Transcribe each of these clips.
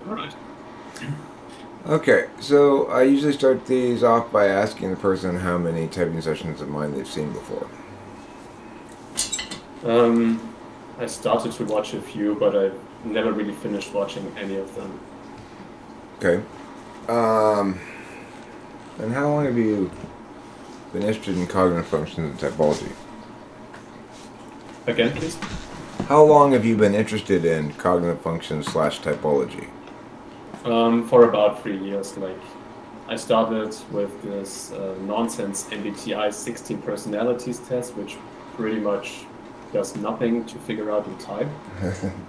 All right. Okay, so I usually start these off by asking the person how many typing sessions of mine they've seen before. I started to watch a few, but I never really finished watching any of them. Okay. Um, and how long have you been interested in cognitive functions and typology? Again, please. How long have you been interested in cognitive functions slash typology? For about 3 years, like I started with this nonsense MBTI 16 personalities test, which pretty much does nothing to figure out your type.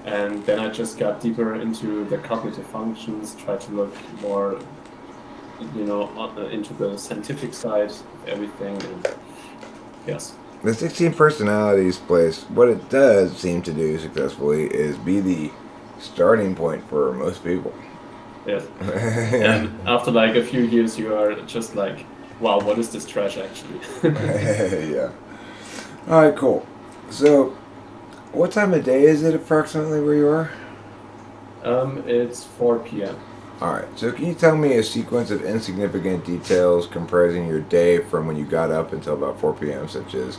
And then I just got deeper into the cognitive functions, tried to look more, into the scientific side of everything. And yes, The 16 personalities place, what it does seem to do successfully is be the starting point for most people. yes. Yeah. And after like a few years, you are just like, wow, what is this trash actually? Yeah. All right, cool. So, what time of day is it approximately where you are? It's 4 p.m. All right. So, can you tell me a sequence of insignificant details comprising your day from when you got up until about 4 p.m., such as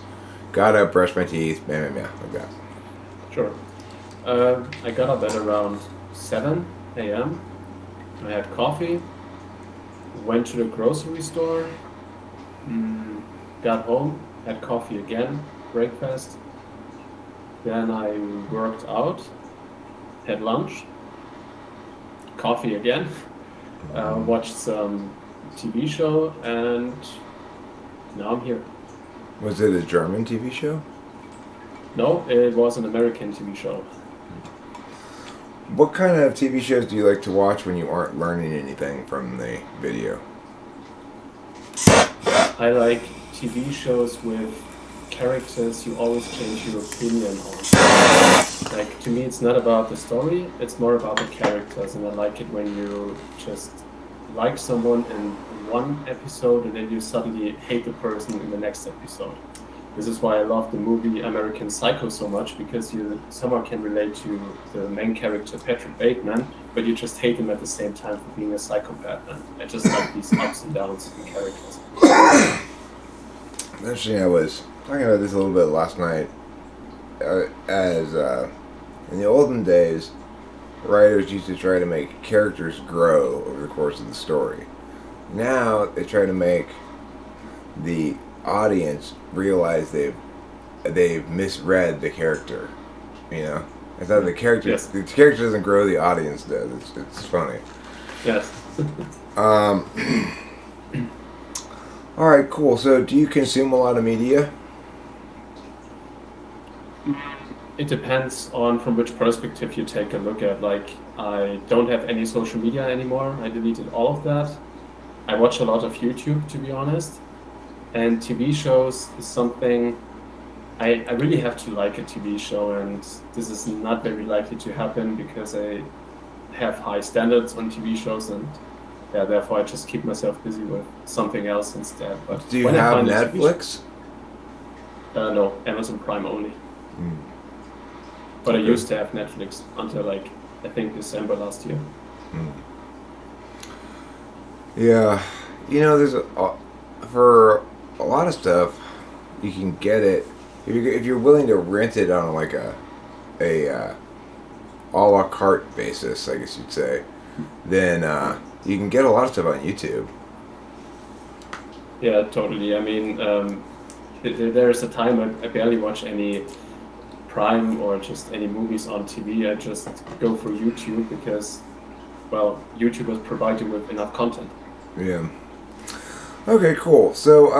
got up, brushed my teeth, bam, bam, bam, like that? Sure. I got up at around 7 a.m. I had coffee, went to the grocery store, mm, got home, had coffee again, breakfast. Then I worked out, had lunch, coffee again, watched some TV show, and now I'm here. Was it a German TV show? No, it was an American TV show. What kind of TV shows do you like to watch when you aren't learning anything from the video? I like TV shows with characters you always change your opinion on. Like, to me, it's not about the story, it's more about the characters, and I like it when you just like someone in one episode and then you suddenly hate the person in the next episode. This is why I love the movie American Psycho so much, because you somehow can relate to the main character, Patrick Bateman, but you just hate him at the same time for being a psychopath. And I just like these ups and downs in characters. Actually, I was talking about this a little bit last night. As in the olden days, writers used to try to make characters grow over the course of the story. Now they try to make the audience realize they've misread the character. You know, it's not Yes. the character doesn't grow, the audience does. It's funny. Yes. Um, all right, cool. So, do you consume a lot of media? It depends on from which perspective you take a look at. Like, I don't have any social media anymore. I deleted all of that. I watch a lot of YouTube, to be honest. And TV shows is something I really have to like a TV show, and this is not very likely to happen because I have high standards on TV shows, and yeah, therefore I just keep myself busy with something else instead. But Do you when I have find a TV show, Netflix? no, Amazon Prime only. Mm, But I okay. used to have Netflix until like I think December last year. Mm. Yeah, there's for a lot of stuff you can get it if you're willing to rent it on like a a la carte basis, I guess you'd say. Then you can get a lot of stuff on YouTube. Yeah, totally. I mean, there's a time I barely watch any Prime or just any movies on TV. I just go for YouTube because, well, YouTube has provided you with enough content. Yeah. Okay, cool. So,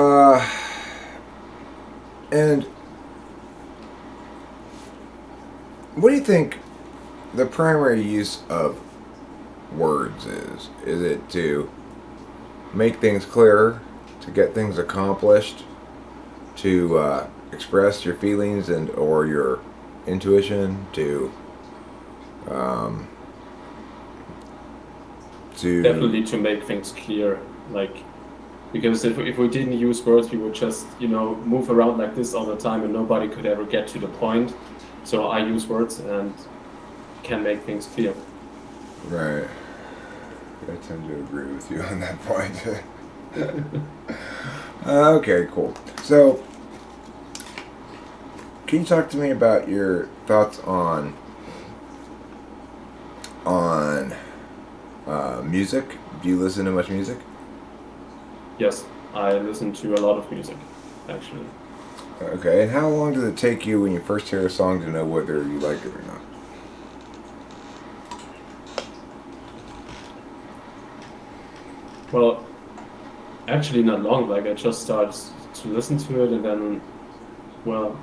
and what do you think the primary use of words is? Is it to make things clearer, to get things accomplished, to express your feelings and or your intuition, um, to Definitely to make things clear, like because if we didn't use words, we would just move around like this all the time, and nobody could ever get to the point. So I use words and can make things clear. right? I tend to agree with you on that point. Okay, cool. So, can you talk to me about your thoughts on music? Do you listen to much music? Yes, I listen to a lot of music, actually. Okay, and how long does it take you when you first hear a song to know whether you like it or not? Well, actually not long. Like I just started to listen to it, and then, well,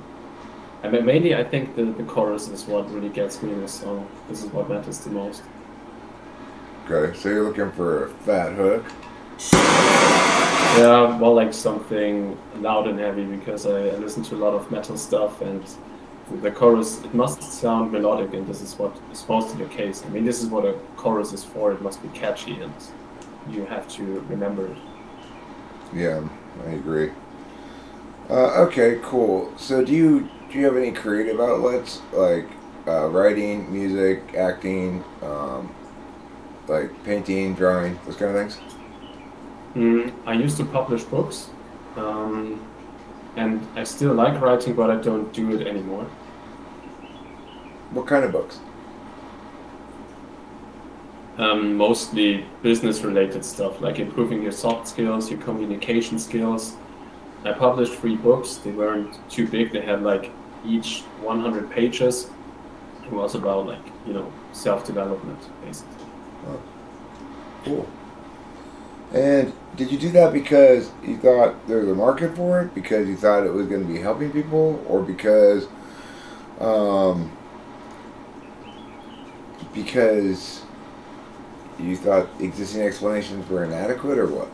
I mean, mainly I think the chorus is what really gets me in a song. This is what matters the most. Okay, so you're looking for a fat hook. Yeah, more like something loud and heavy because I listen to a lot of metal stuff, and the chorus, it must sound melodic, and this is what is supposed to be the case. I mean, this is what a chorus is for. It must be catchy, and you have to remember it. Yeah, I agree. Okay, cool. So do you have any creative outlets like writing, music, acting, like painting, drawing, those kind of things? I used to publish books, um, and I still like writing, but I don't do it anymore. What kind of books? Mostly business-related stuff, like improving your soft skills, your communication skills. I published 3 books. They weren't too big. They had like each 100 pages. It was about like, self-development, basically. Oh, cool. And did you do that because you thought there was a market for it? Because you thought it was going to be helping people? Or um, because you thought existing explanations were inadequate, or what?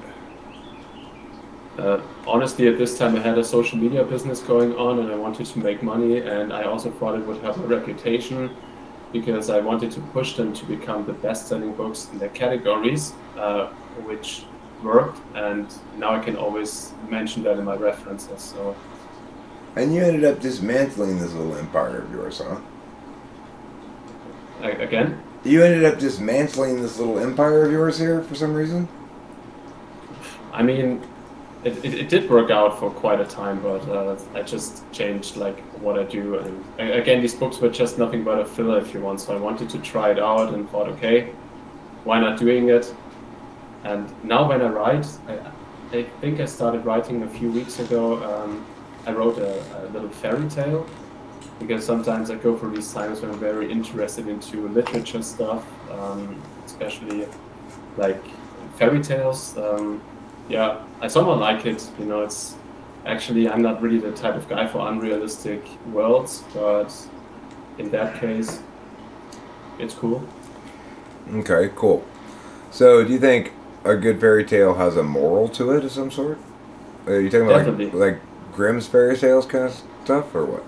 Honestly, at this time, I had a social media business going on and I wanted to make money. And I also thought it would have a reputation because I wanted to push them to become the best-selling books in their categories, which worked. And now I can always mention that in my references. So, And you ended up dismantling this little empire of yours, huh? again, You ended up dismantling this little empire of yours here for some reason? I mean, it did work out for quite a time, but I just changed like what I do. And again, these books were just nothing but a filler, if you want. So I wanted to try it out and thought, okay, why not doing it? And now when I write, I think I started writing a few weeks ago. I wrote a little fairy tale because sometimes I go through these times when I'm very interested into literature stuff, especially like fairy tales. Yeah, I somewhat like it. It's actually, I'm not really the type of guy for unrealistic worlds, but in that case, it's cool. Okay, cool. So, do you think a good fairy tale has a moral to it of some sort? Are you talking about Definitely. like Grimm's fairy tales kind of stuff, or what?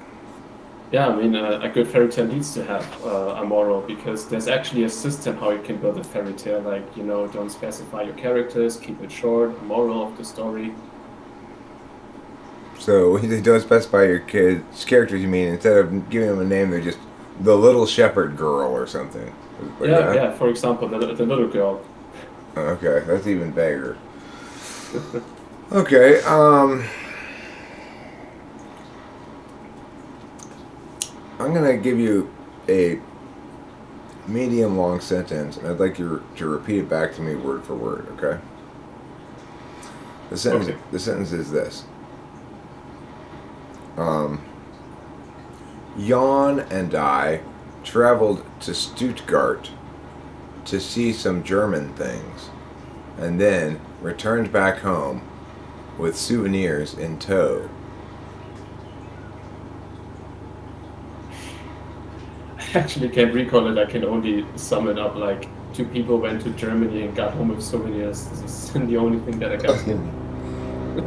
Yeah, I mean, a good fairy tale needs to have a moral because there's actually a system how you can build a fairy tale. Like, don't specify your characters, keep it short, a moral of the story. So, when you don't specify your kids' characters, you mean instead of giving them a name, they're just the little shepherd girl or something? Like Yeah, that? yeah. For example, the little girl. Okay, that's even vaguer. Okay, I'm gonna give you a medium long sentence, and I'd like you to repeat it back to me word for word. Okay. Okay. The sentence is this. Um, Jan and I traveled to Stuttgart to see some German things, and then returned back home with souvenirs in tow. I actually can't recall it. I can only sum it up like 2 people went to Germany and got home with souvenirs. This is the only thing that I got.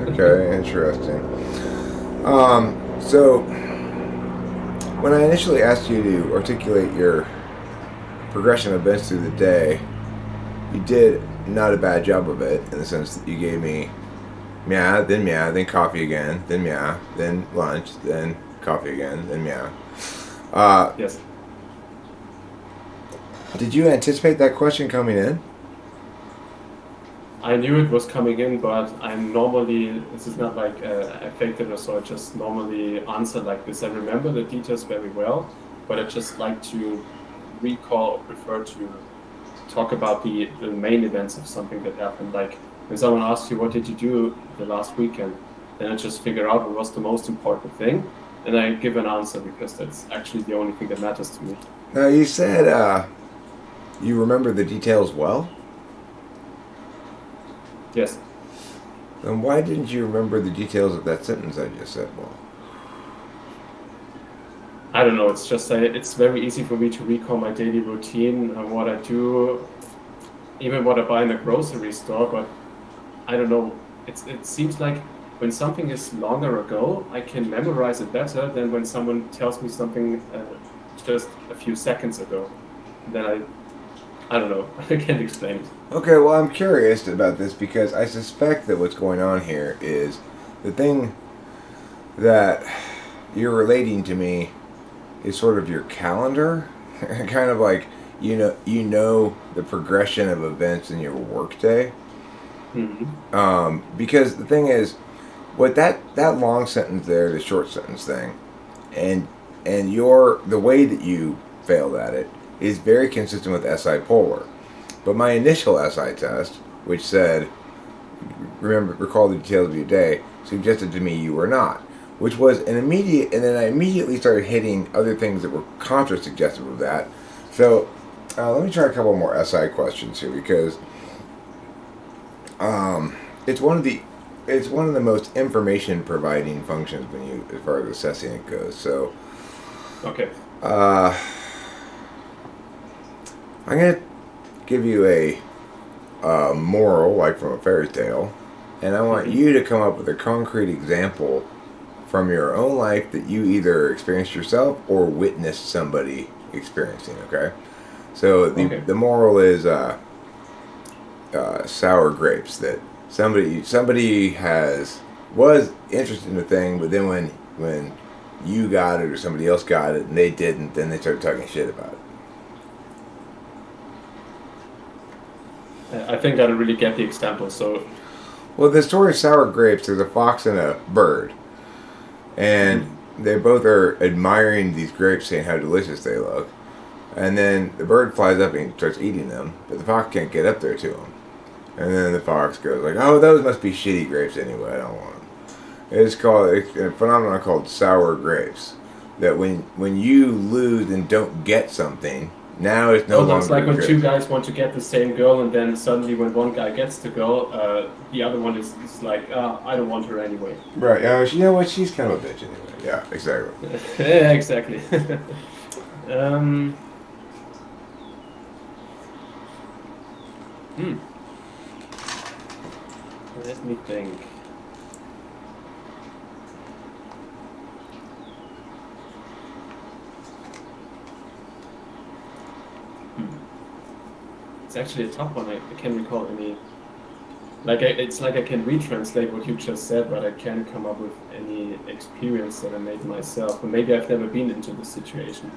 Okay, interesting. So when I initially asked you to articulate your progression of events through the day, you did not a bad job of it in the sense that you gave me meow, then coffee again, then meow, then lunch, then coffee again, then meow. Yes. Did you anticipate that question coming in? I knew it was coming in, but I'm normally, this is not like I faked it or so, I just normally answer like this. I remember the details very well, but I just like to recall or prefer to talk about the main events of something that happened. Like when someone asks you, what did you do the last weekend? Then I just figure out what was the most important thing, and I give an answer because that's actually the only thing that matters to me. Now, you said you remember the details well? Yes. Then why didn't you remember the details of that sentence I just said well? I don't know, it's just it's very easy for me to recall my daily routine and what I do, even what I buy in a grocery store, but I don't know. It seems like when something is longer ago, I can memorize it better than when someone tells me something just a few seconds ago. Then I don't know. I can't explain it. Okay, well, I'm curious about this because I suspect that what's going on here is the thing that you're relating to me is sort of your calendar, kind of like you know the progression of events in your workday. Mm-hmm. Because the thing is, what that long sentence there, the short sentence thing, and the way that you failed at it is very consistent with SI Polar. But my initial SI test, which said, recall the details of your day, suggested to me you were not, which was an immediate, and then I immediately started hitting other things that were contra-suggestive of that. So let me try a couple more SI questions here because it's one of the most information providing functions as far as assessing it goes. So Okay. I'm gonna give you a moral, like from a fairy tale, and I want you to come up with a concrete example from your own life that you either experienced yourself or witnessed somebody experiencing. Okay, so the moral is sour grapes. That somebody was interested in the thing, but then when you got it or somebody else got it and they didn't, then they started talking shit about it. I think I don't really get the example, so... Well, the story of sour grapes, there's a fox and a bird. And they both are admiring these grapes, saying how delicious they look. And then the bird flies up and starts eating them, but the fox can't get up there to them. And then the fox goes like, oh, those must be shitty grapes anyway, I don't want them. It's a phenomenon called sour grapes. That when you lose and don't get something, now it's no longer. It's like when good. two guys want to get the same girl, and then suddenly when one guy gets the girl, the other one is like, I don't want her anyway. Right. You know what? She's kind of a bitch anyway. Yeah, exactly. Yeah, exactly. Let me think. It's actually a tough one. I can't recall any. It's like I can retranslate what you just said, but I can't come up with any experience that I made myself. Or maybe I've never been into this situation.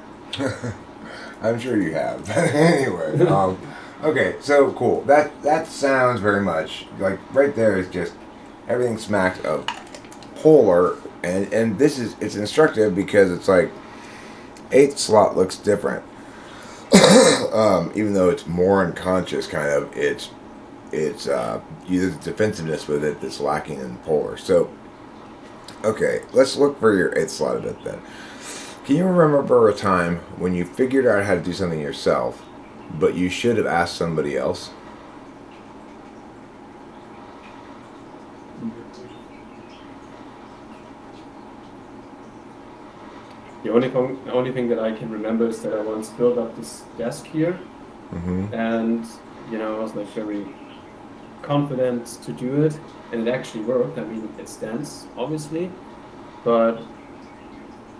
I'm sure you have. Anyway, okay, so cool. That sounds very much like right there is just everything smacks of polar, and it's instructive because it's like 8th slot looks different. Even though it's more unconscious, kind of, it's there's defensiveness with it that's lacking in polar. So, okay, let's look for your 8th slot event then. Can you remember a time when you figured out how to do something yourself, but you should have asked somebody else? The only thing that I can remember is that I once built up this desk here, and I was like very confident to do it, and it actually worked. I mean, it stands obviously, but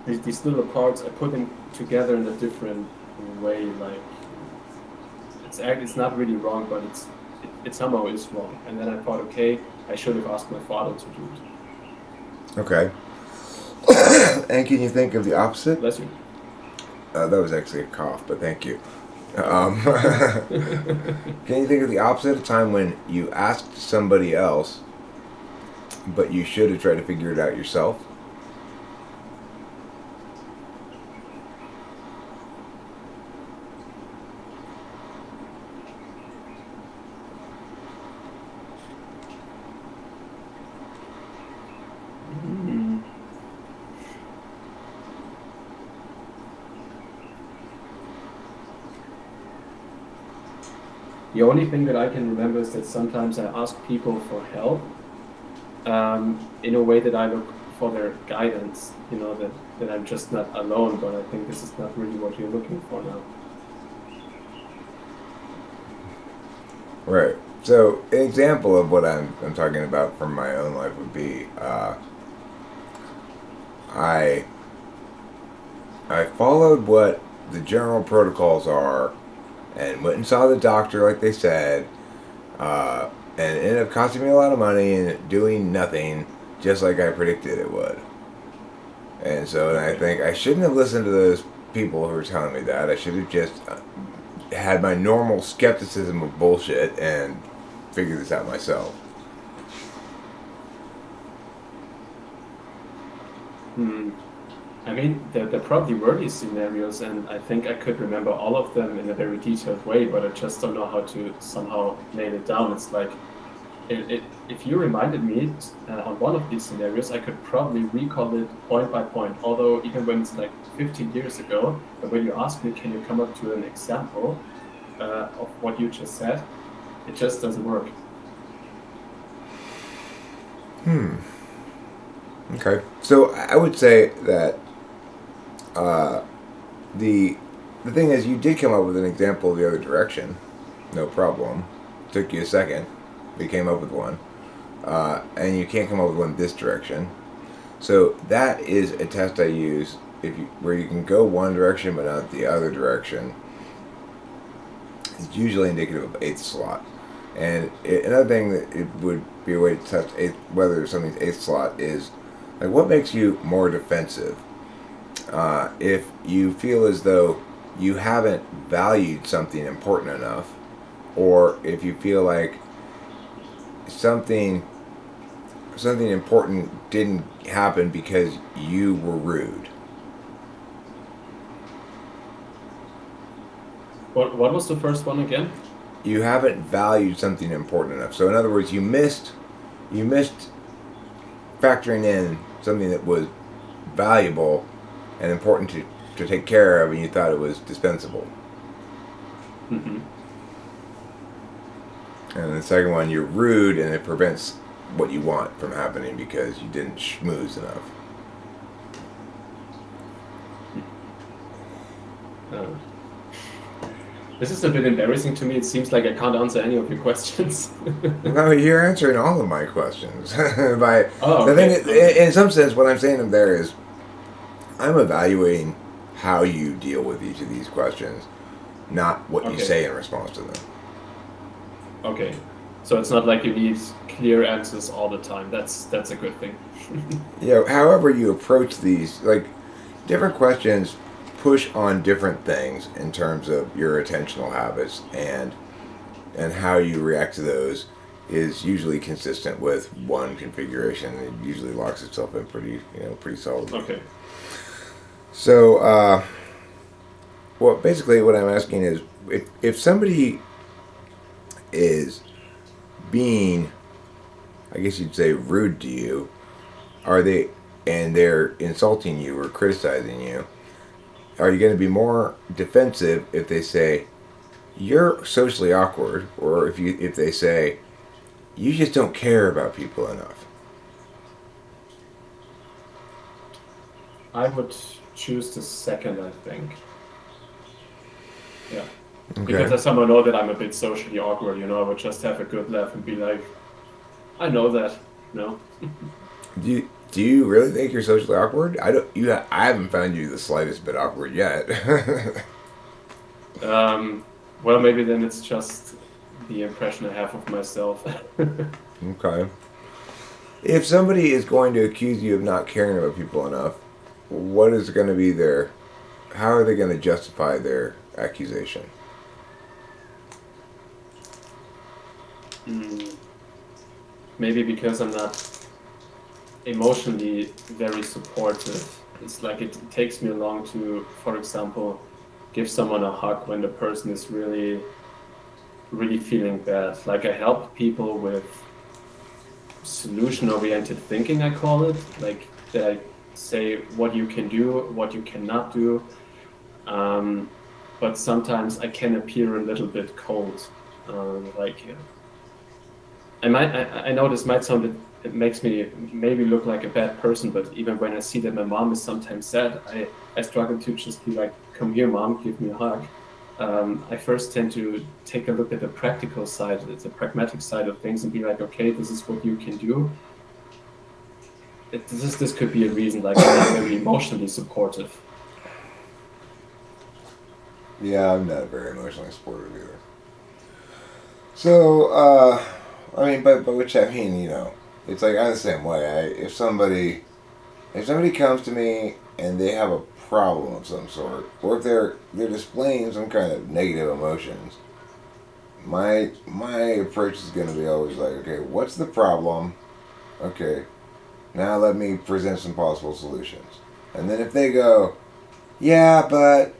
these little parts I put them together in a different way. Like it's not really wrong, but it somehow is wrong. And then I thought, okay, I should have asked my father to do it. Okay. And can you think of the opposite? Bless you. That was actually a cough, but thank you. Um, can you think of the opposite of time when you asked somebody else, but you should have tried to figure it out yourself? Hmm. The only thing that I can remember is that sometimes I ask people for help in a way that I look for their guidance, that I'm just not alone, but I think this is not really what you're looking for now. Right. So, an example of what I'm talking about from my own life would be I I followed what the general protocols are and went and saw the doctor like they said, and it ended up costing me a lot of money and doing nothing just like I predicted it would. And so and I Okay. think I shouldn't have listened to those people who were telling me that. I should have just had my normal skepticism of bullshit and figured this out myself. Hmm. I mean, there probably were these scenarios, and I think I could remember all of them in a very detailed way, but I just don't know how to somehow nail it down. It's like, if you reminded me on one of these scenarios, I could probably recall it point by point. Although, even when it's like 15 years ago, but when you ask me, can you come up to an example of what you just said, it just doesn't work. Hmm. Okay. So I would say that uh, the the thing is, you did come up with an example the other direction. No problem. Took you a second. But you came up with one. And you can't come up with one this direction. So that is a test I use where you can go one direction but not the other direction. It's usually indicative of eighth slot. And another thing that it would be a way to test whether something's eighth slot is like what makes you more defensive. If you feel as though you haven't valued something important enough, or if you feel like something important didn't happen because you were rude. What was the first one again? You haven't valued something important enough. So in other words, you missed factoring in something that was valuable and important to take care of, and you thought it was dispensable. Hmm. And the second one, you're rude, and it prevents what you want from happening because you didn't schmooze enough. Uh, this is a bit embarrassing to me. It seems like I can't answer any of your questions. No, you're answering all of my questions. By Oh, the thing, okay. Okay. in some sense, what I'm saying there is, I'm evaluating how you deal with each of these questions, not what you Okay. say in response to them. Okay. So it's not like you need clear answers all the time. That's a good thing. However you approach these, like different questions, push on different things in terms of your attentional habits and how you react to those is usually consistent with one configuration. It usually locks itself in pretty solidly. Okay. So, basically, what I'm asking is, if somebody is being, I guess you'd say, rude to you, are they, and they're insulting you or criticizing you, are you going to be more defensive if they say you're socially awkward, or if they say you just don't care about people enough? I would choose the second, I think. Yeah. Because Okay. as someone know that I'm a bit socially awkward, I would just have a good laugh and be like, I know that. No. Do you really think you're socially awkward? I don't. I haven't found you the slightest bit awkward yet. Well, maybe then it's just the impression I have of myself. Okay. If somebody is going to accuse you of not caring about people enough, what is going to be how are they going to justify their accusation? Mm, maybe because I'm not emotionally very supportive. It's like it takes me long to, for example, give someone a hug when the person is really, really feeling bad. Like I help people with solution-oriented thinking, I call it. Like that I say what you can do, what you cannot do. Um, but sometimes I can appear a little bit cold. Like I know this might sound it makes me maybe look like a bad person, but even when I see that my mom is sometimes sad, I struggle to just be like, "Come here, mom, give me a hug." I first tend to take a look at the practical side, the pragmatic side of things, and be like, "Okay, this is what you can do." This could be a reason. Like I'm not very emotionally supportive. Yeah, I'm not very emotionally supportive either. So, I mean, but which I mean, it's like I'm the same way. If somebody comes to me and they have a problem of some sort, or if they're displaying some kind of negative emotions, my approach is going to be always like, okay, what's the problem? Okay, now let me present some possible solutions. And then if they go, yeah, but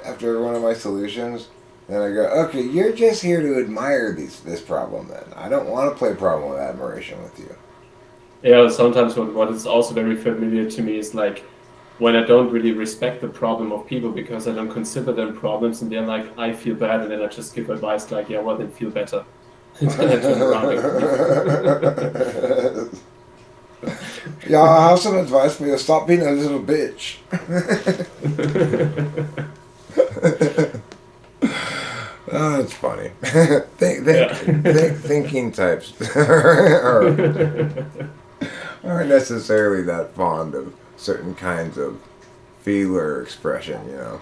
after one of my solutions, then I go, okay, you're just here to admire this problem then. I don't want to play problem with admiration with you. Yeah, sometimes what is also very familiar to me is like when I don't really respect the problem of people because I don't consider them problems and they're like, I feel bad, and then I just give advice like, yeah, well, then feel better. And then I turn around and leave. Yeah, I have some advice for you. Stop being a little bitch. Oh, it's funny. Thinking types aren't necessarily that fond of certain kinds of feeler expression. Yeah.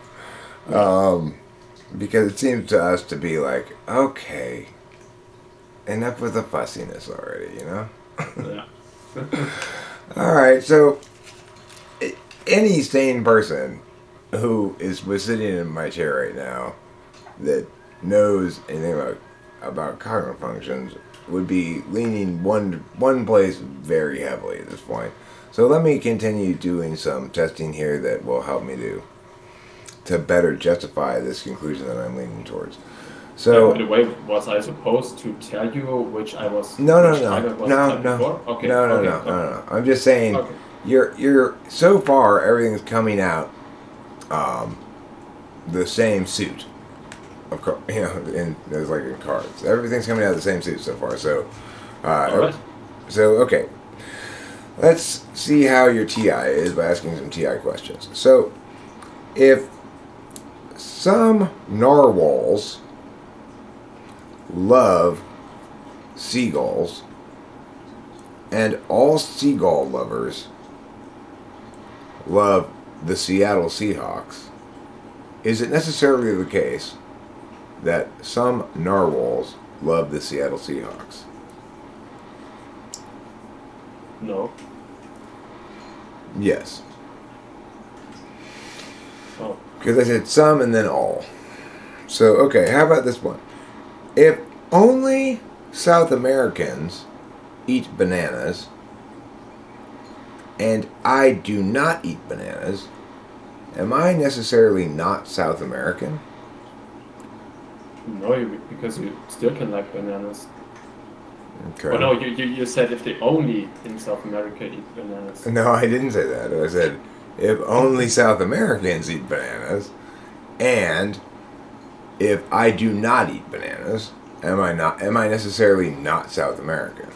Because it seems to us to be like, okay, enough with the fussiness already. Yeah. All right, so any sane person who was sitting in my chair right now that knows anything about cognitive functions would be leaning one place very heavily at this point. So let me continue doing some testing here that will help me to better justify this conclusion that I'm leaning towards. So, by the way, was I supposed to tell you which type I was type before? Okay, no. I'm just saying, okay. you're so far everything's coming out the same suit. Of course, there's like in cards, everything's coming out of the same suit so far. So, All right. so okay, let's see how your TI is by asking some TI questions. So, if some narwhals love seagulls, and all seagull lovers love the Seattle Seahawks, is it necessarily the case that some narwhals love the Seattle Seahawks? No. Yes. Oh. Because I said some and then all. So, okay, how about this one? If only South Americans eat bananas, and I do not eat bananas, am I necessarily not South American? No, because you still can like bananas. Okay. Oh no, you said if they only in South America eat bananas. No, I didn't say that. I said if only South Americans eat bananas, and if I do not eat bananas, am I necessarily not South American?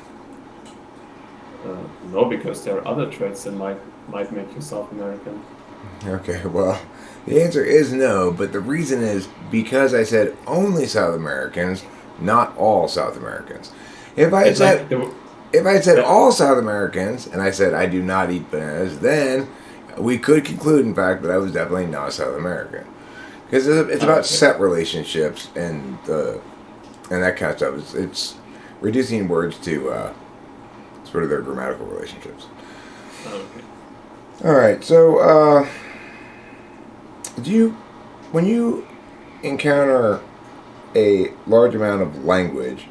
No, because there are other traits that might make you South American. Okay, well, the answer is no, but the reason is because I said only South Americans, not all South Americans. If I had said all South Americans, and I said I do not eat bananas, then we could conclude, in fact, that I was definitely not South American. Because it's about set relationships and that kind of stuff. It's reducing words to sort of their grammatical relationships. Okay. All right. So, when you encounter a large amount of language,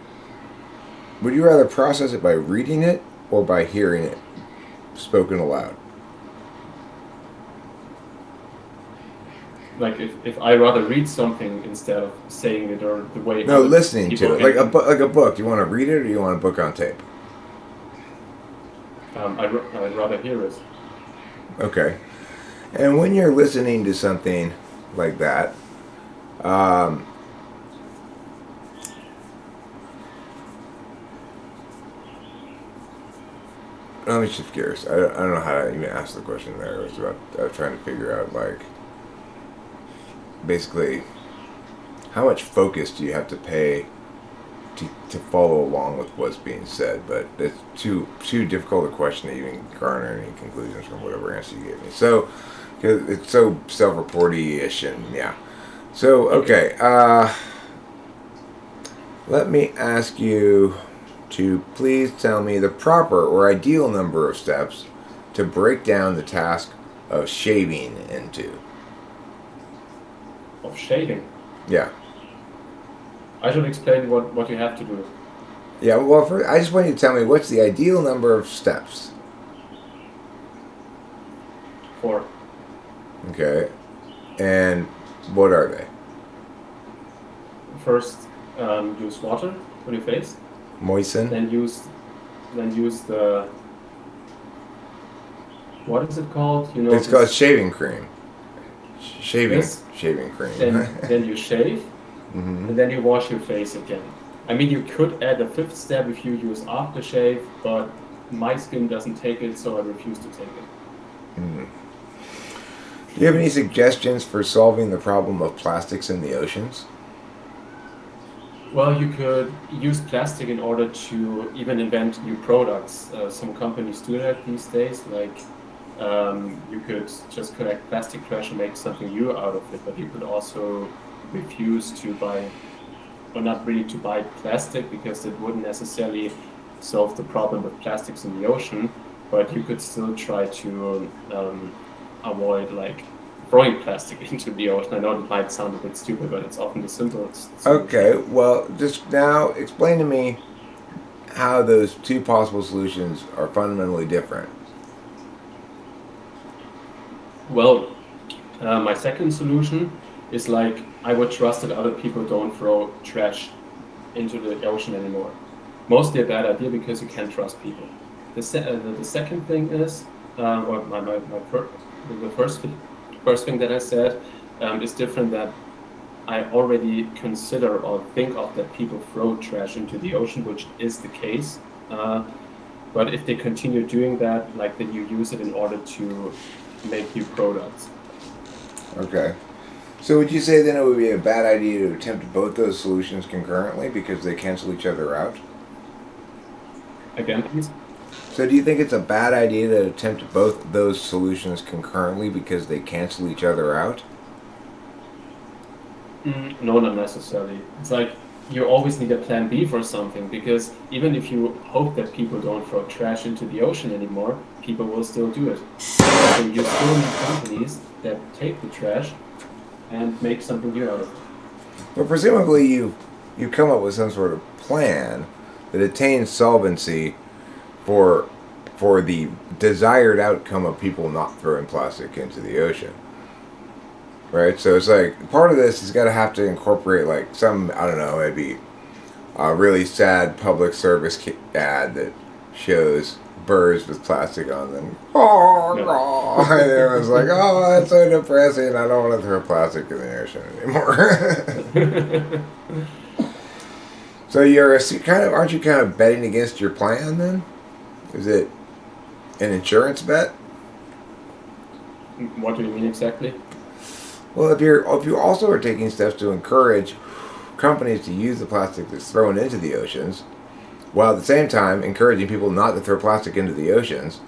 Would you rather process it by reading it or by hearing it spoken aloud? Like if I rather read something instead of saying it, or the way No, other listening people to it, can, like a book. Do you want to read it or do you want a book on tape? I'd rather hear it. Okay. And when you're listening to something like that, um, let me shift gears. I don't know how to even ask the question there. It was about trying to figure out, like, basically, how much focus do you have to pay to follow along with what's being said? But it's too difficult a question to even garner any conclusions from whatever answer you gave me. So, cause it's so self-reporty-ish, and yeah. So, okay. Let me ask you to please tell me the proper or ideal number of steps to break down the task of shaving into. Of shaving. Yeah. I should explain what you have to do. Yeah, well, I just want you to tell me what's the ideal number of steps. 4. Okay. And what are they? First, use water on your face. Moisten? Then use the, what is it called? You know, It's called shaving cream. Shaving cream. Then you shave, Mm-hmm. and then you wash your face again. I mean, you could add a 5th step if you use aftershave, but my skin doesn't take it, so I refuse to take it. Mm-hmm. Do you have any suggestions for solving the problem of plastics in the oceans? Well, you could use plastic in order to even invent new products. Some companies do that these days. Like, you could just collect plastic trash and make something new out of it, but you could also refuse to buy, or not really to buy plastic, because it wouldn't necessarily solve the problem with plastics in the ocean, but you could still try to avoid, like, throwing plastic into the ocean. I know it might sound a bit stupid, but it's often the simplest solution. Okay, well, just now explain to me how those two possible solutions are fundamentally different. Well, my second solution is, like, I would trust that other people don't throw trash into the ocean anymore. Mostly a bad idea because you can't trust people. The second thing is, or the first thing that I said is different, that I already consider or think of that people throw trash into the ocean, which is the case. But if they continue doing that, like, then you use it in order to make new products. Okay. So would you say then it would be a bad idea to attempt both those solutions concurrently because they cancel each other out? Again, please? So do you think it's a bad idea to attempt both those solutions concurrently because they cancel each other out? No, not necessarily. It's like you always need a plan B for something, because even if you hope that people don't throw trash into the ocean anymore, people will still do it. So you still need companies that take the trash and make something new out of it. But presumably you come up with some sort of plan that attains solvency for the desired outcome of people not throwing plastic into the ocean. Right? So it's like part of this is got to have to incorporate, like, some, I don't know, maybe a really sad public service ad that shows birds with plastic on them. Oh, no. And it was like, oh, that's so depressing. I don't want to throw plastic in the ocean anymore. So aren't you kind of betting against your plan then? Is it an insurance bet? What do you mean exactly? Well, if you also are taking steps to encourage companies to use the plastic that's thrown into the oceans, while at the same time encouraging people not to throw plastic into the oceans,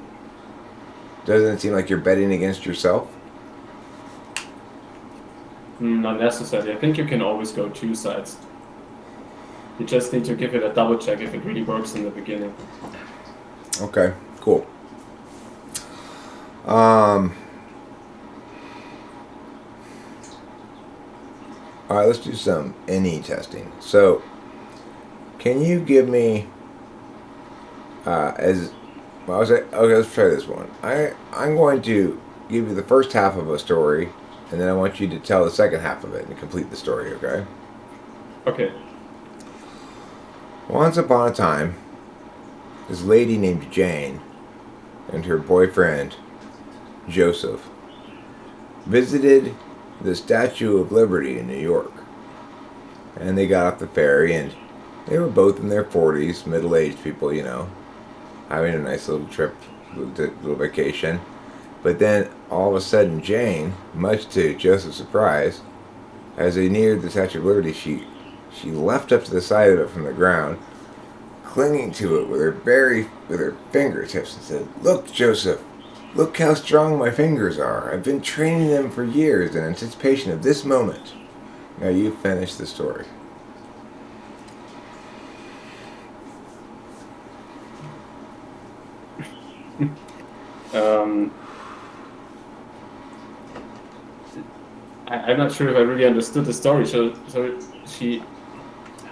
doesn't it seem like you're betting against yourself? Not necessarily. I think you can always go two sides. You just need to give it a double check if it really works in the beginning. Okay, cool. All right, let's do some NE testing. So, can you give me as well, I was like, okay, let's try this one. I'm going to give you the first half of a story, and then I want you to tell the second half of it and complete the story. Okay. Okay. Once upon a time, this lady named Jane and her boyfriend Joseph visited the Statue of Liberty in New York, and they got off the ferry, and they were both in their 40s, middle-aged people, having a nice little trip, little vacation. But then, all of a sudden, Jane, much to Joseph's surprise, as they neared the Statue of Liberty, she leapt up to the side of it from the ground, clinging to it with her fingertips, and said, "Look, Joseph, look how strong my fingers are. I've been training them for years in anticipation of this moment." Now you finish the story. I'm not sure if I really understood the story. So she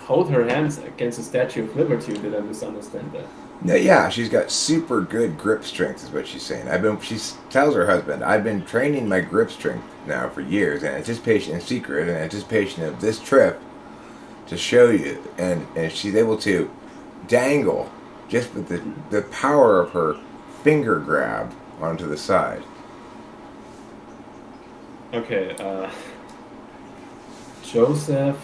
held her hands against the Statue of Liberty, or did I misunderstand that? No, yeah, she's got super good grip strength, is what she's saying. She tells her husband, "I've been training my grip strength now for years in anticipation, in secret, in anticipation of this trip to show you." And she's able to dangle just with the power of her finger grab onto the side. Okay, Joseph,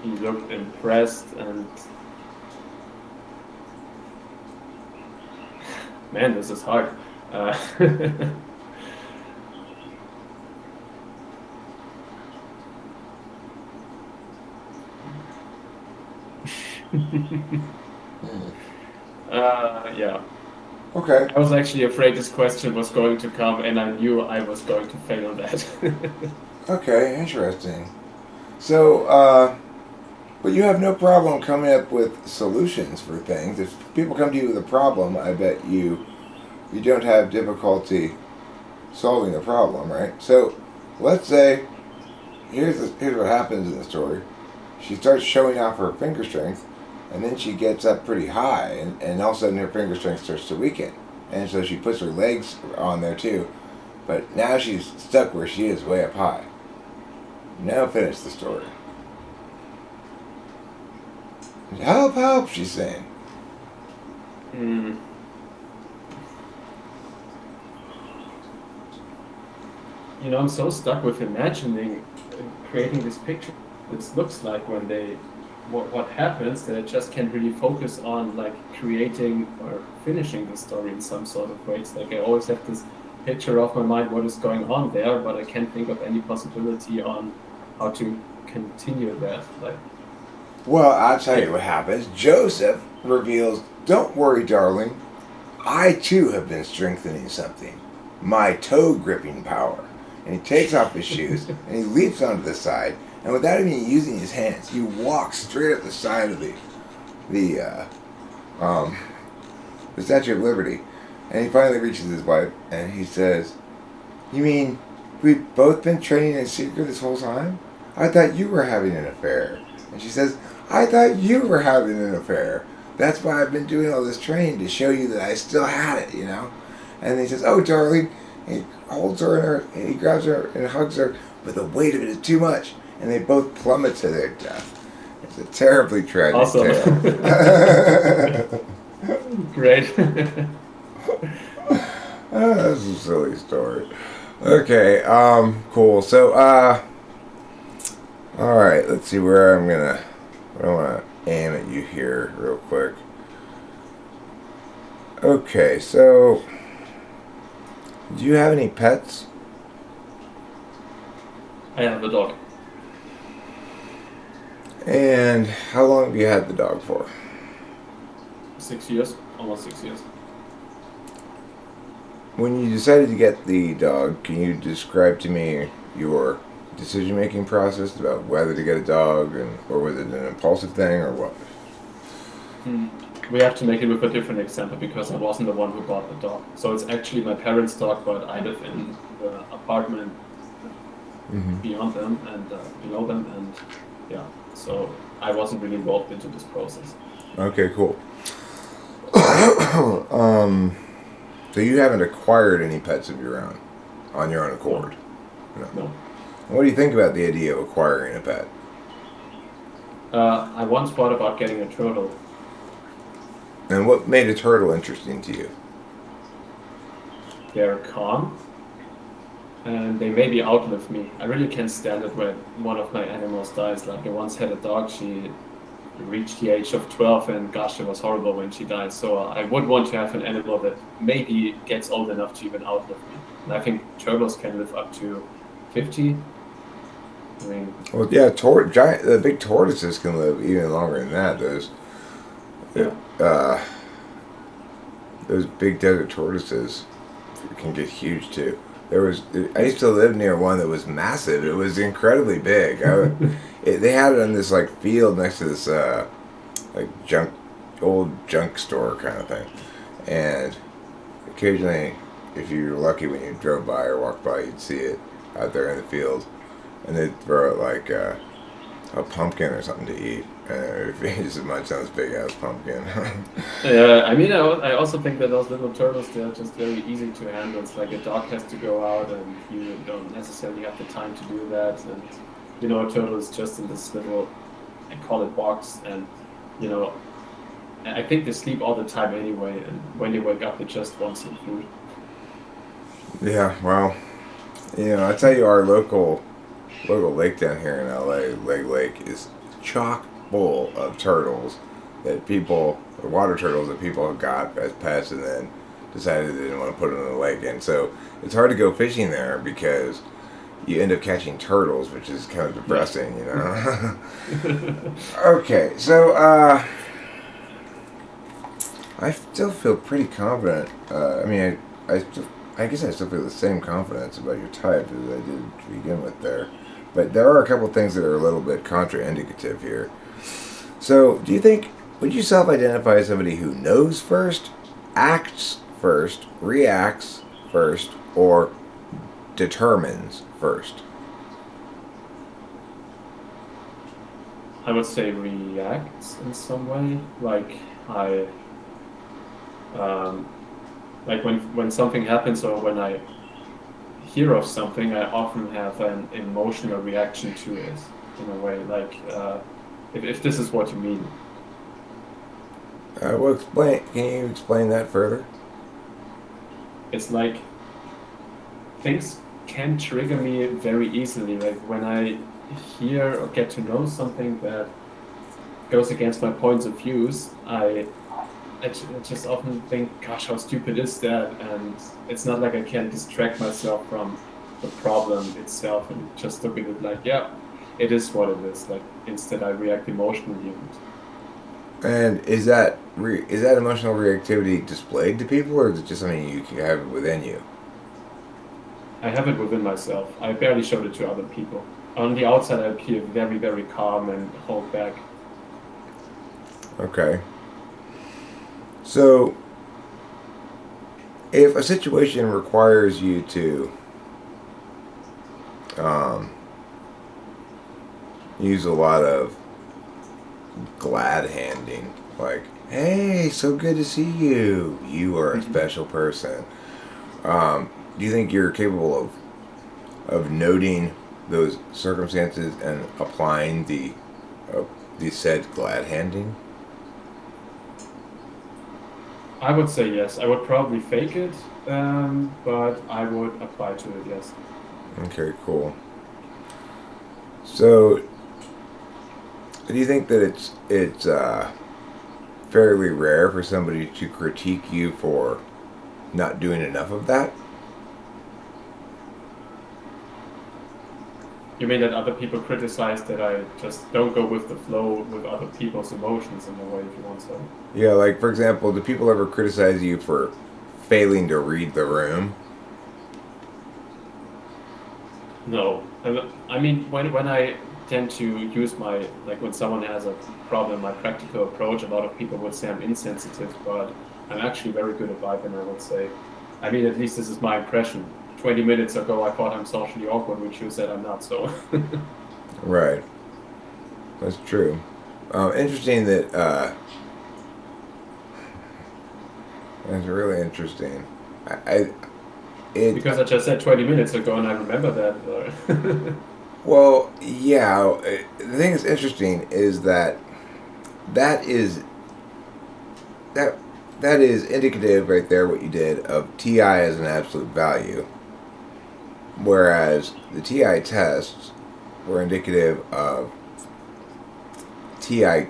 he looked impressed, and man, this is hard. Yeah. Okay. I was actually afraid this question was going to come, and I knew I was going to fail that. Okay, interesting. So, but you have no problem coming up with solutions for things. If people come to you with a problem, I bet you don't have difficulty solving the problem, right? So, let's say here's what happens in the story. She starts showing off her finger strength, and then she gets up pretty high, and all of a sudden her finger strength starts to weaken, and so she puts her legs on there too. But now she's stuck where she is, way up high. Now finish the story. "Help, help," she's saying. I'm so stuck with imagining, creating this picture. It looks like when what happens, that I just can't really focus on like creating or finishing the story in some sort of way. It's like I always have this picture of my mind what is going on there, but I can't think of any possibility on how to continue that. Like, Well, I'll tell you what happens. Joseph reveals, "Don't worry, darling. I too have been strengthening something. My toe gripping power." And he takes off his shoes and he leaps onto the side, and without even using his hands, he walks straight up the side of the Statue of Liberty. And he finally reaches his wife and he says, "You mean we've both been training in secret this whole time? I thought you were having an affair." And she says, "I thought you were having an affair. That's why I've been doing all this training, to show you that I still had it, And he says, "Oh, darling." And he holds her and he grabs her and hugs her, but the weight of it is too much. And they both plummet to their death. It's a terribly tragic awesome. tale. Great. That's a silly story. Okay, cool. So, alright, let's see where I want to aim at you here real quick. Okay, so, do you have any pets? I have a dog. And how long have you had the dog for? 6 years, almost 6 years. When you decided to get the dog, can you describe to me your decision-making process about whether to get a dog, or was it an impulsive thing, or what? We have to make it with a different example, because I wasn't the one who bought the dog. So it's actually my parents' dog, but I live in the apartment beyond them and below them, and yeah, so I wasn't really involved into this process. Okay, cool. So you haven't acquired any pets of your own on your own No, accord? No. no. What do you think about the idea of acquiring a pet? I once thought about getting a turtle. And what made a turtle interesting to you? They're calm, and they maybe outlive me. I really can't stand it when one of my animals dies. Like I once had a dog, she reached the age of 12, and gosh, it was horrible when she died. So I would want to have an animal that maybe gets old enough to even outlive me. And I think turtles can live up to 50. I mean, Well, yeah, the big tortoises can live even longer than that. yeah. Uh, those big desert tortoises can get huge too. I used to live near one that was massive. It was incredibly big. They had it on this like field next to this like old junk store kind of thing. And occasionally, if you were lucky when you drove by or walked by, you'd see it out there in the field. And they'd throw it like a pumpkin or something to eat. And it just munch on this big ass pumpkin. Yeah, I mean, I also think that those little turtles, they're just very easy to handle. It's like a dog has to go out, and you don't necessarily have the time to do that. And, a turtle is just in this little, I call it box, and, you know, I think they sleep all the time anyway, and when they wake up, they just want some food. Yeah, well, I tell you, our local lake down here in LA, Lake, is chock full of turtles water turtles that people have got as pets and then decided they didn't want to put them in the lake. And so it's hard to go fishing there because you end up catching turtles, which is kind of depressing, Okay, so I still feel pretty confident. I guess I still feel the same confidence about your type as I did to begin with there. But there are a couple things that are a little bit contraindicative here. So, would you self-identify as somebody who knows first, acts first, reacts first, or determines first? I would say reacts in some way. Like when something happens or when I hear of something, I often have an emotional reaction to it in a way. Like if this is what you mean. Well, can you explain that further? It's like things can trigger me very easily. Like when I hear or get to know something that goes against my points of views, I just often think, gosh, how stupid is that? And it's not like I can distract myself from the problem itself and just look at it like, yeah, it is what it is. Like instead, I react emotionally. And is that emotional reactivity displayed to people, or is it just something you can have within you? I have it within myself. I barely showed it to other people. On the outside, I appear very, very calm and hold back. Okay. So, if a situation requires you to use a lot of glad handing, like, hey, so good to see you, you are a special person, do you think you're capable of noting those circumstances and applying the said glad handing? I would say yes. I would probably fake it, but I would apply to it, yes. Okay, cool. So, do you think that it's fairly rare for somebody to critique you for not doing enough of that? You mean that other people criticize that I just don't go with the flow with other people's emotions in a way, if you want so? Yeah, like for example, do people ever criticize you for failing to read the room? No. I mean, when I tend to use when someone has a problem, my practical approach, a lot of people would say I'm insensitive, but I'm actually very good at vibing, I would say. I mean, at least this is my impression. 20 minutes ago, I thought I'm socially awkward, which you said I'm not, so. Right. That's true. Interesting that It's really interesting. I it Because I just said 20 minutes ago and I remember that. well, yeah. The thing that's interesting is that that is that that is indicative right there what you did of TI as an absolute value, whereas the TI tests were indicative of TI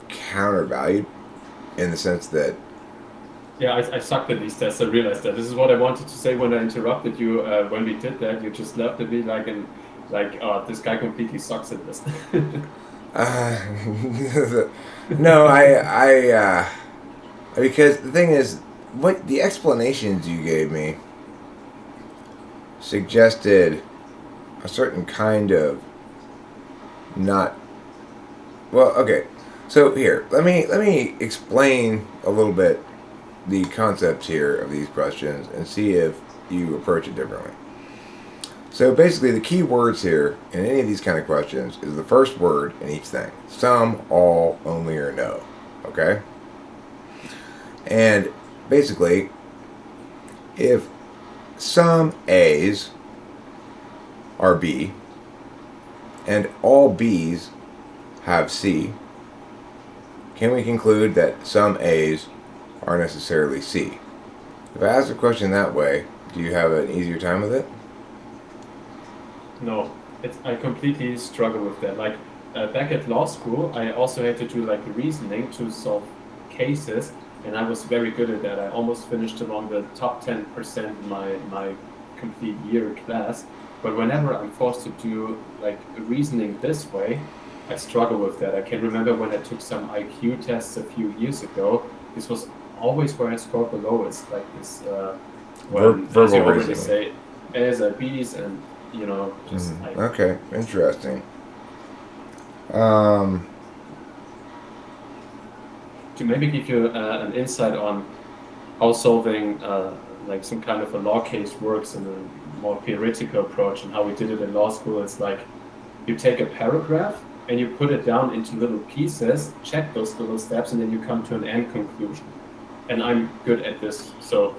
countervalued in the sense that Yeah, I sucked at these tests. I realized that. This is what I wanted to say when I interrupted you. When we did that, you just laughed at me oh, this guy completely sucks at this. uh, no, because the thing is, what the explanations you gave me suggested a certain kind of not well. Okay, so here, let me explain a little bit the concepts here of these questions and see if you approach it differently. So basically, the key words here in any of these kind of questions is the first word in each thing: some, all, only, or no. Okay, and basically, if some A's are B and all B's have C, can we conclude that some A's are necessarily C? If I ask the question that way, do you have an easier time with it? No, I completely struggle with that. Like back at law school, I also had to do like reasoning to solve cases, and I was very good at that. I almost finished among the top 10% in my complete year class. But whenever I'm forced to do like reasoning this way, I struggle with that. I can remember when I took some IQ tests a few years ago. This was always where I scored the lowest. Like this, when as Verbal you already reasoning. say, A's and B's, and just Okay, interesting. Um, to maybe give you an insight on how solving like some kind of a law case works in a more theoretical approach and how we did it in law school. It's like you take a paragraph and you put it down into little pieces, check those little steps, and then you come to an end conclusion. And I'm good at this, so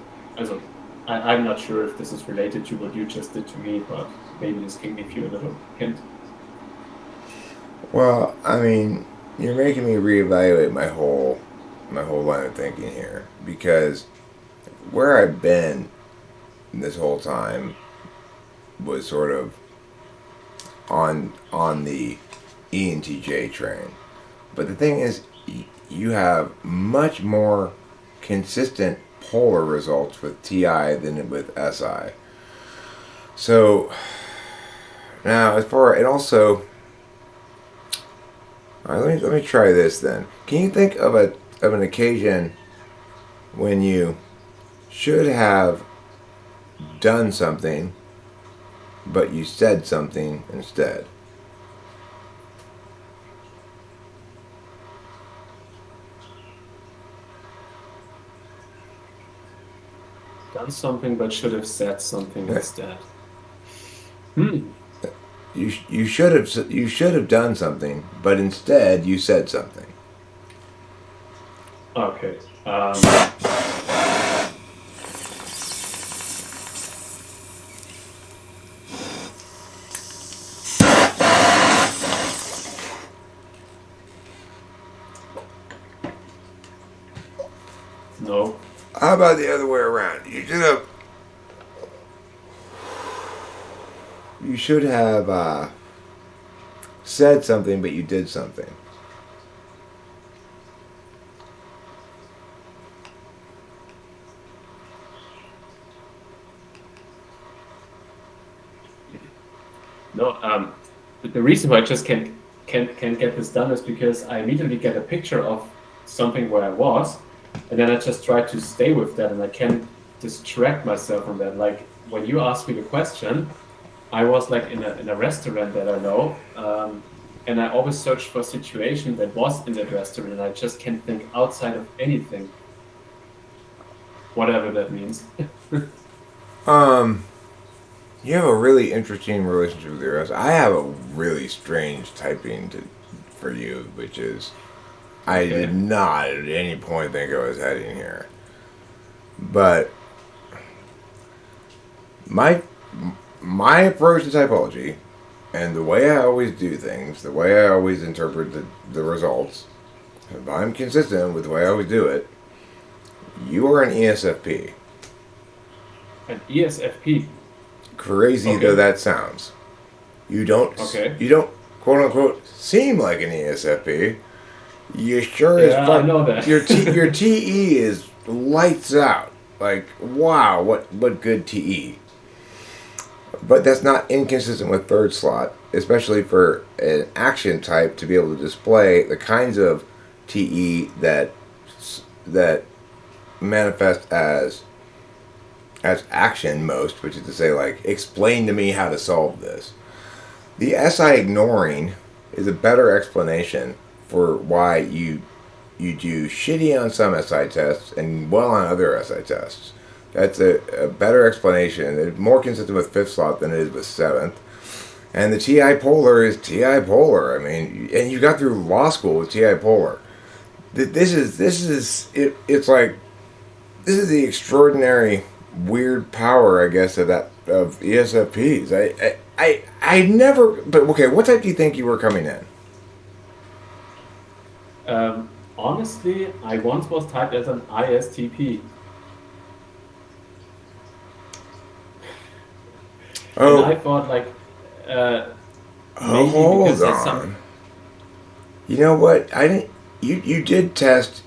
I'm not sure if this is related to what you just did to me, but maybe this can give you a little hint. well, I mean, you're making me reevaluate my whole line of thinking here because where I've been this whole time was sort of on the ENTJ train. But the thing is, you have much more consistent polar results with TI than with SI. So now, as far and also, all right, let me try this then. Can you think of an occasion when you should have done something, but you said something instead? Done something, but should have said something instead. Hmm. You should have done something, but instead you said something. Okay. No. How about the other way around? You should have said something, but you did something. No. The reason why I just can't get this done is because I immediately get a picture of something where I was, and then I just try to stay with that, and I can't distract myself from that. Like when you asked me the question, I was like in a restaurant that I know, and I always search for a situation that was in that restaurant, and I just can't think outside of anything, whatever that means. Um, you have a really interesting relationship with your eyes. I have a really strange typing for you, which is I Okay. did not at any point think I was heading here. But my my approach to typology and the way I always do things, the way I always interpret the results, if I'm consistent with the way I always do it, you are an ESFP. An ESFP. Crazy though Okay. that sounds. Okay. You don't quote unquote seem like an ESFP. You sure as Yeah, I fuck know that. your TE is lights out. Like wow, what good TE. But that's not inconsistent with third slot, especially for an action type to be able to display the kinds of TE that manifest as action most, which is to say, like, explain to me how to solve this. The SI ignoring is a better explanation for why you do shitty on some SI tests and well on other SI tests. That's a better explanation. It's more consistent with fifth slot than it is with seventh. And the TI polar is TI polar. I mean, and you got through law school with TI polar. This is it. It's like this is the extraordinary weird power, I guess, of ESFPs. I never. But okay, what type do you think you were coming in? Honestly, I once was typed as an ISTP. And I Oh, thought, like, uh, oh, maybe hold because there's some. on. You know what? I didn't. You did test.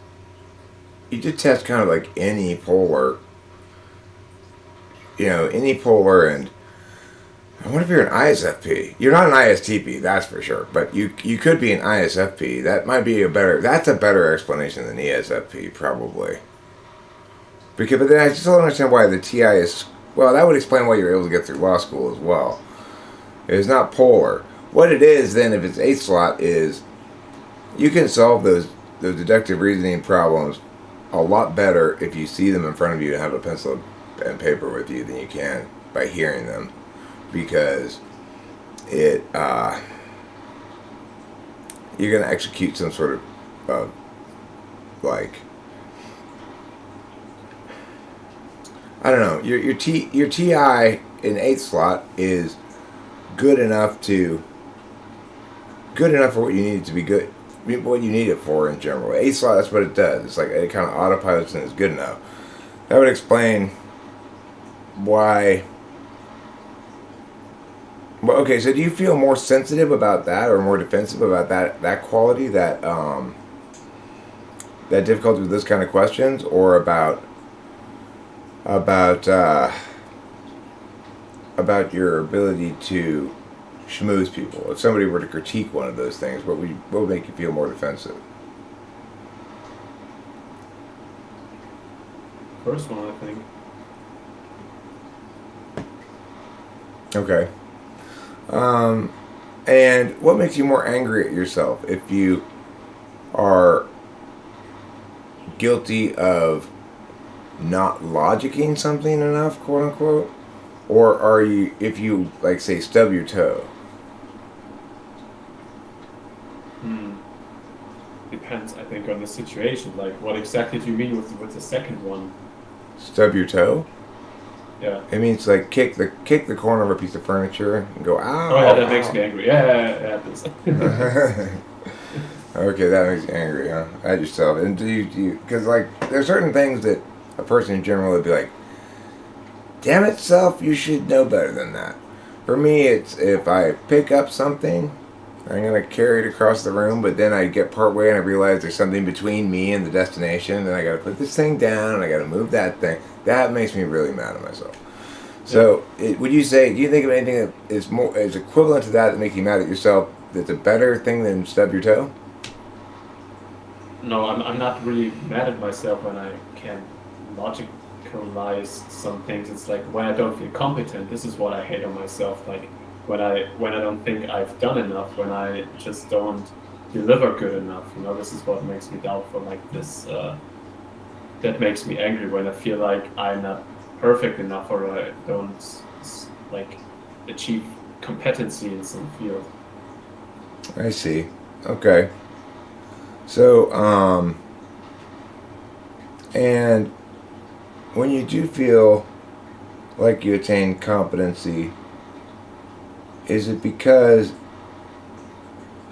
You did test kind of like any polar. You know, any polar, and I wonder if you're an ISFP. You're not an ISTP, that's for sure. But you could be an ISFP. That might be a better. That's a better explanation than ESFP, probably. Because, but then I just don't understand why the TI is. Well, that would explain why you're able to get through law school as well. It's not polar. What it is then, if it's eighth slot, is you can solve those deductive reasoning problems a lot better if you see them in front of you and have a pencil and paper with you than you can by hearing them, because it you're going to execute some sort of like, I don't know, your TI in eighth slot is good enough for what you need it to be good, what you need it for in general. Eighth slot, that's what it does. It's like it kind of autopilots and is good enough. That would explain why. Well, okay, so do you feel more sensitive about that, or more defensive about that quality, that difficulty with this kind of questions, or about your ability to schmooze people? If somebody were to critique one of those things, what would make you feel more defensive? First one, I think. Okay. And what makes you more angry at yourself? If you are guilty of not logicking something enough, quote unquote, or are you, if you, like, say, stub your toe? Depends, I think, on the situation. Like, what exactly do you mean with the second one? Stub your toe? Yeah. It means like kick the corner of a piece of furniture and go ow. Oh yeah, that makes me angry. Yeah. Okay, that makes you angry, huh? At yourself. And do you because, like, there's certain things that a person in general would be like, damn it, self, you should know better than that. For me, it's if I pick up something, I'm gonna carry it across the room, but then I get part way and I realize there's something between me and the destination, then I gotta put this thing down and I gotta move that thing. That makes me really mad at myself. So, would you say, do you think of anything that is equivalent to that make you mad at yourself, that's a better thing than stub your toe? No, I'm not really mad at myself when I can't logicalize some things. It's like when I don't feel competent. This is what I hate on myself. Like when I don't think I've done enough. When I just don't deliver good enough. You know, this is what makes me doubtful. Like this, that makes me angry when I feel like I'm not perfect enough, or I don't like achieve competency in some field. I see. Okay. So, and when you do feel like you attain competency, is it because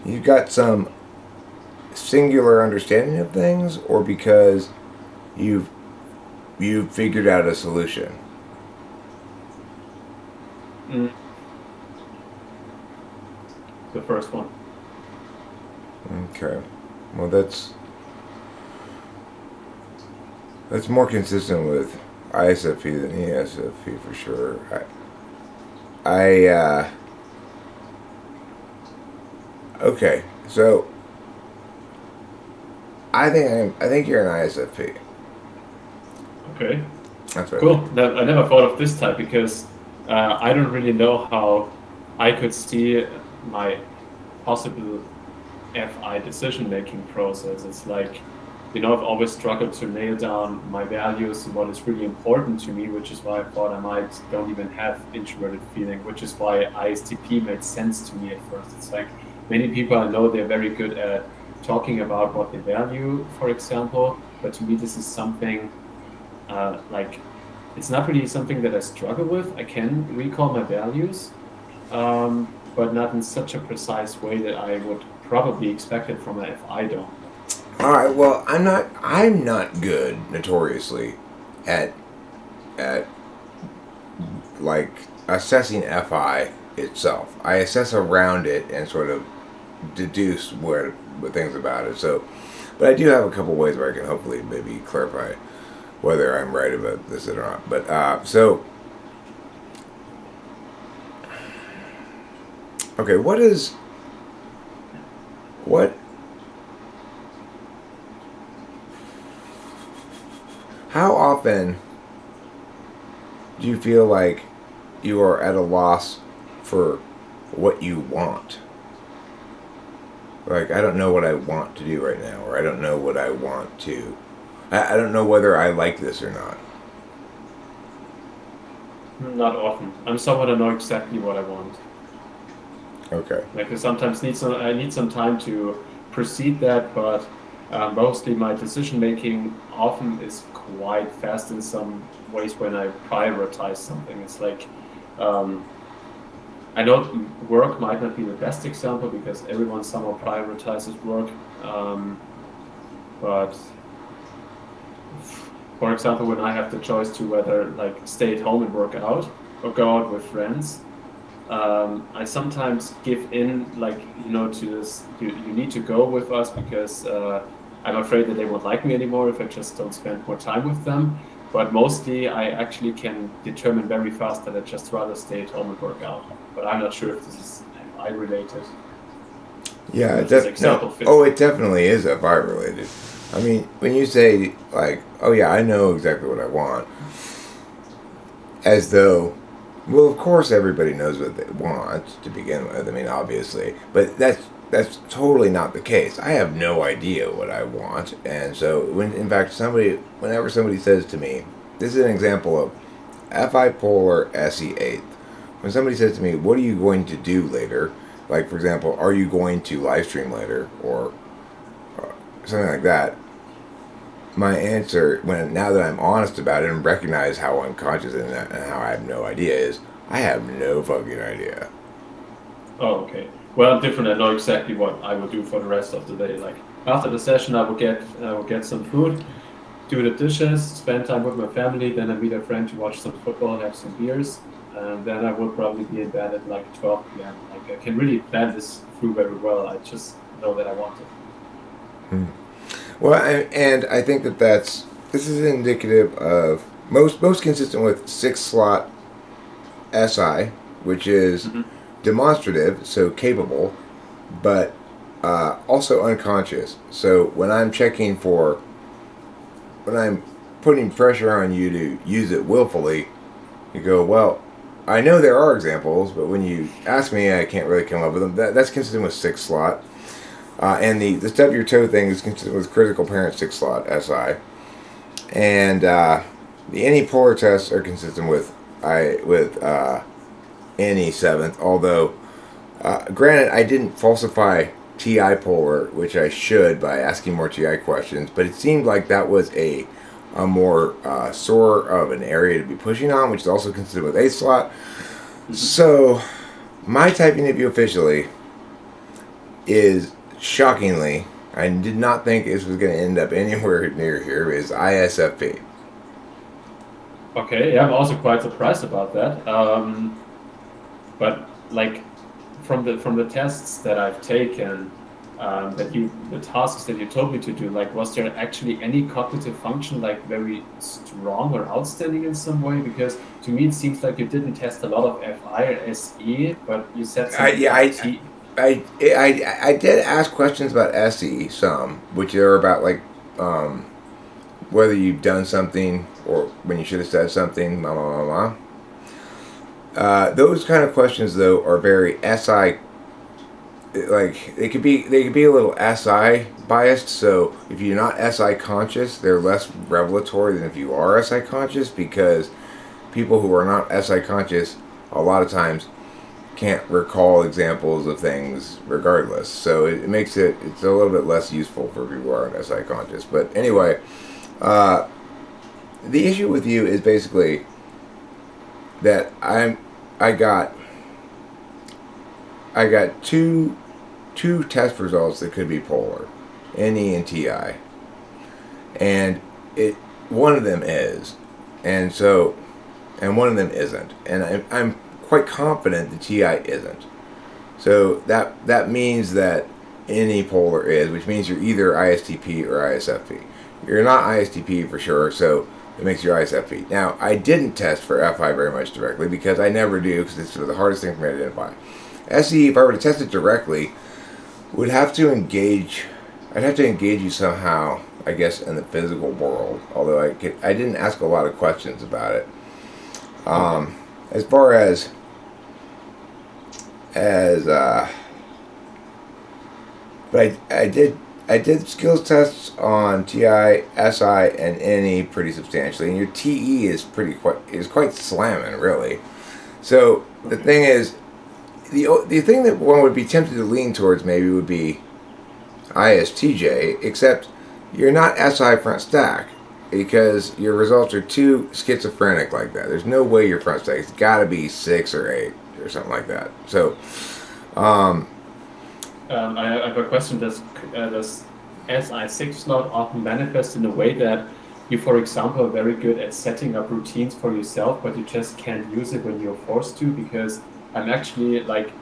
you got some singular understanding of things, or because you've figured out a solution? Mm. The first one. Okay. Well, that's more consistent with ISFP than ESFP for sure. Okay, so I think you're an ISFP. Okay. That's what I Cool. think. I never thought of this type because I don't really know how I could see my possible FI decision-making process. It's like, I've always struggled to nail down my values and what is really important to me, which is why I thought I don't even have introverted feeling, which is why ISTP made sense to me at first. It's like many people I know, they're very good at talking about what they value, for example, but to me this is something like, it's not really something that I struggle with. I can recall my values, but not in such a precise way that I would probably expect it from a FI dom. All right. Well, I'm not good notoriously at like assessing FI itself. I assess around it and sort of deduce what things about it. So, but I do have a couple ways where I can hopefully maybe clarify whether I'm right about this or not. But so, okay, what? How often do you feel like you are at a loss for what you want? Like, I don't know what I want to do right now, or I don't know what I want to. I don't know whether I like this or not. Not often. I'm someone I know exactly what I want. Okay. Like, I sometimes I need some time to proceed that, but mostly my decision making often is quite fast in some ways when I prioritize something. It's like, I know work might not be the best example because everyone somehow prioritizes work, but for example, when I have the choice to whether like stay at home and work out or go out with friends, I sometimes give in, like, to this, you need to go with us because I'm afraid that they won't like me anymore if I just don't spend more time with them. But mostly I actually can determine very fast that I'd just rather stay at home and work out. But I'm not sure if this is FI related. Yeah, Example fits. it definitely is FI related. I mean, when you say, like, oh yeah, I know exactly what I want, as though, well, of course everybody knows what they want to begin with. I mean, obviously. But that's totally not the case. I have no idea what I want. And so, whenever somebody says to me, this is an example of FI polar SE 8th. When somebody says to me, what are you going to do later? Like, for example, are you going to live stream later? Or something like that. My answer, now that I'm honest about it and recognize how unconscious and how I have no idea, is I have no fucking idea. Oh, okay. Well, I'm different. I know exactly what I will do for the rest of the day. Like, after the session, I will get some food, do the dishes, spend time with my family. Then I meet a friend to watch some football, have some beers, and then I will probably be in bed at like 12 p.m. Like, I can really plan this through very well. I just know that I want it. Well, and I think this is indicative of most consistent with 6-slot SI, which is demonstrative, so capable, but also unconscious. So when I'm putting pressure on you to use it willfully, you go, well, I know there are examples, but when you ask me, I can't really come up with them. That's consistent with 6-slot. And the stub your toe thing is consistent with critical parent 6-slot SI. And the any polar tests are consistent with any 7th, although granted I didn't falsify TI polar, which I should by asking more TI questions, but it seemed like that was a a more sore of an area to be pushing on, which is also considered with 8th slot. So, my type interview officially is shockingly, I did not think this was going to end up anywhere near here, is ISFP. Okay, yeah, I'm also quite surprised about that. But like from the tests that I've taken, the tasks that you told me to do, like, was there actually any cognitive function like very strong or outstanding in some way? Because to me it seems like you didn't test a lot of FI or SE, but you said something about T. I did ask questions about SE some, which are about like whether you've done something or when you should have said something, blah blah blah blah. Those kind of questions though are very SI. Like they could be a little SI biased. So if you're not SI conscious, they're less revelatory than if you are SI conscious, because people who are not SI conscious a lot of times can't recall examples of things regardless. So it makes it's a little bit less useful for people who aren't SI conscious. But anyway, the issue with you is basically that I got two test results that could be polar, NE and TI, and one of them is, and one of them isn't, and I'm quite confident the TI isn't. So that means that NE polar is, which means you're either ISTP or ISFP. You're not ISTP for sure, so it makes you ISFP. Now, I didn't test for FI very much directly because I never do, because it's the hardest thing for me to identify. SE, if I were to test it directly, would have to engage. I'd have to engage you somehow, I guess, in the physical world. Although I didn't ask a lot of questions about it. As far as but I did skills tests on TI, SI, and NE pretty substantially, and your TE is quite slamming, really. So the thing is, the thing that one would be tempted to lean towards maybe would be ISTJ, except you're not SI front stack, because your results are too schizophrenic like that. There's no way you're front stack. It's got to be 6 or 8 or something like that. So, I have a question. Does SI6 not often manifest in a way that you, for example, are very good at setting up routines for yourself, but you just can't use it when you're forced to? Because I'm actually like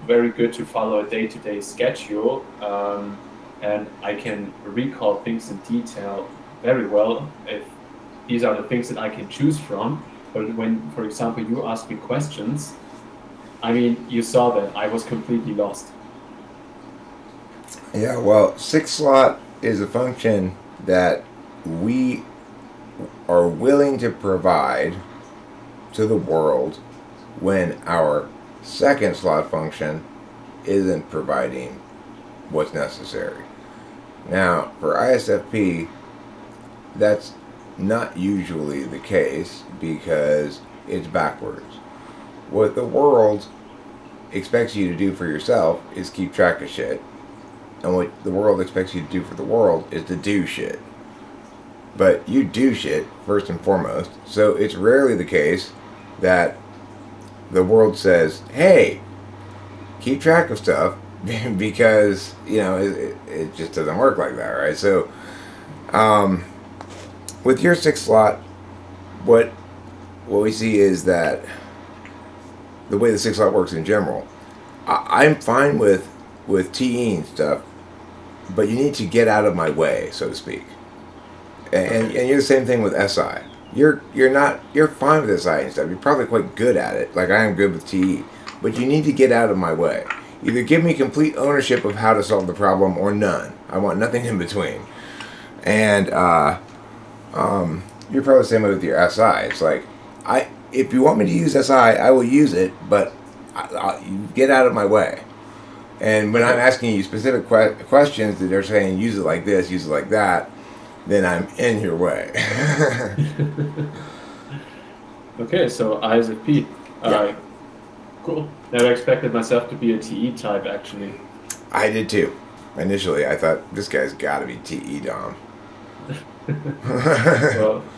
very good to follow a day-to-day schedule, and I can recall things in detail very well if these are the things that I can choose from. But when, for example, you ask me questions, I mean, you saw that I was completely lost. Yeah, well, 6 slot is a function that we are willing to provide to the world when our 2nd slot function isn't providing what's necessary. Now, for ISFP, that's not usually the case because it's backwards. What the world expects you to do for yourself is keep track of shit, and what the world expects you to do for the world is to do shit. But you do shit first and foremost, so it's rarely the case that the world says, hey, keep track of stuff, because, it just doesn't work like that, right? So, with your 6 slot, what we see is that the way the 6 slot works in general, I'm fine with TE and stuff, but you need to get out of my way, so to speak. And you're the same thing with SI. You're fine with SI and stuff. You're probably quite good at it, like I am good with TE. But you need to get out of my way. Either give me complete ownership of how to solve the problem, or none. I want nothing in between. And you're probably the same way with your SI. It's like, if you want me to use SI, I will use it, but you get out of my way. And when I'm asking you specific questions that they're saying, use it like this, use it like that, then I'm in your way. Okay, so ISFP. Yeah. Cool. Never expected myself to be a TE type, actually. I did too. Initially, I thought, this guy's got to be TE Dom.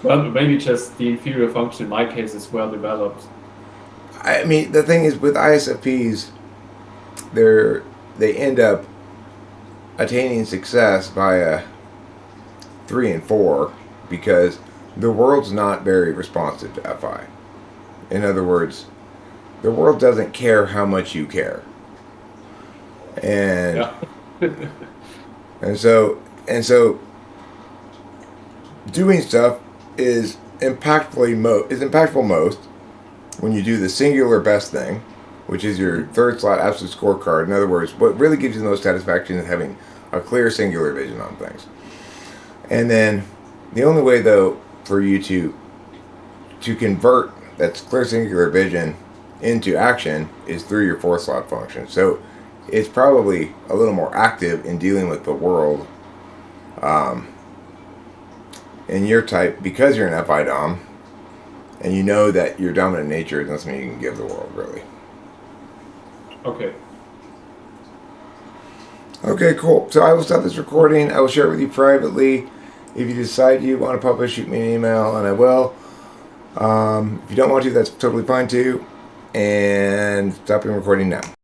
Well, maybe just the inferior function in my case is well developed. I mean, the thing is with ISFPs, they end up attaining success via 3 and 4 because the world's not very responsive to FI. In other words, the world doesn't care how much you care, and Yeah. and so doing stuff is impactful most when you do the singular best thing, which is your third slot absolute scorecard. In other words, what really gives you the most satisfaction is having a clear singular vision on things. And then the only way though for you to convert that clear singular vision into action is through your fourth slot function. So it's probably a little more active in dealing with the world in your type because you're an FI Dom and you know that your dominant nature is not something you can give the world, really. Okay. Okay, cool. So I will stop this recording. I will share it with you privately. If you decide you want to publish, shoot me an email, and I will. If you don't want to, that's totally fine too. And stopping recording now.